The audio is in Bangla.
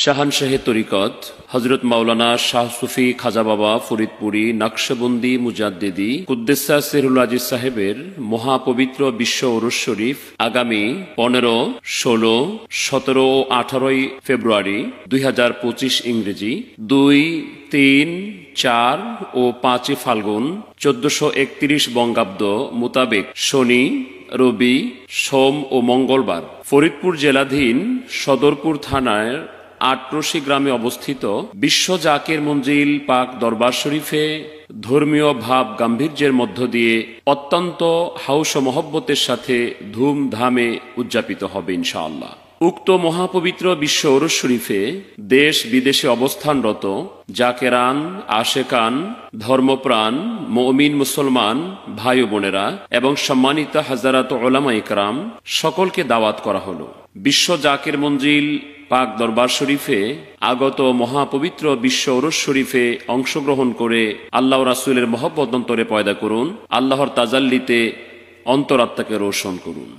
শাহানশাহে তরিকত হযরত মাওলানা শাহ সুফি খাজা বাবা ফরিদপুরি নকশবন্দি মুজাদ্দিদি কুদ্দেসা সিরুল আজিজ সাহেবের মহাপবিত্র বিশ্ব উরুস শরীফ আগামী 15, 16, 17 ও 18 ফেব্রুয়ারি 2025 ইংরেজি 2, 3, 4 ও 5 ফাল্গুন 1431 বঙ্গাব্দ মোতাবেক শনি, রবি, সোম ও মঙ্গলবার ফরিদপুর জেলাধীন সদরপুর থানার আটরশি গ্রামে অবস্থিত বিশ্ব জাকির মঞ্জিল পাক দরবার শরীফে ধর্মীয় ভাব গাম্ভীর্যের মধ্য দিয়ে অত্যন্ত হাউস ও মহব্বতের সাথে ধুমধামে উদযাপিত হবে ইনশাআল্লাহ। উক্ত মহাপবিত্র বিশ্ব উরুস শরীফে দেশ বিদেশে অবস্থানরত জাকেরান, আশেকান, ধর্মপ্রাণ মুমিন মুসলমান ভাই ও বোনেরা এবং সম্মানিত হাজারাত উলামা ইকরাম সকলকে দাওয়াত করা হলো। বিশ্ব জাকির মঞ্জিল পাক দরবার শরীফে আগত মহাপবিত্র বিশ্ব উরুস শরীফে অংশগ্রহণ করে আল্লাহ রাসূলের মহব্বত অন্তরে পয়দা করুন, আল্লাহর তাজাল্লিতে অন্তরাত্মাকে রোশন করুন।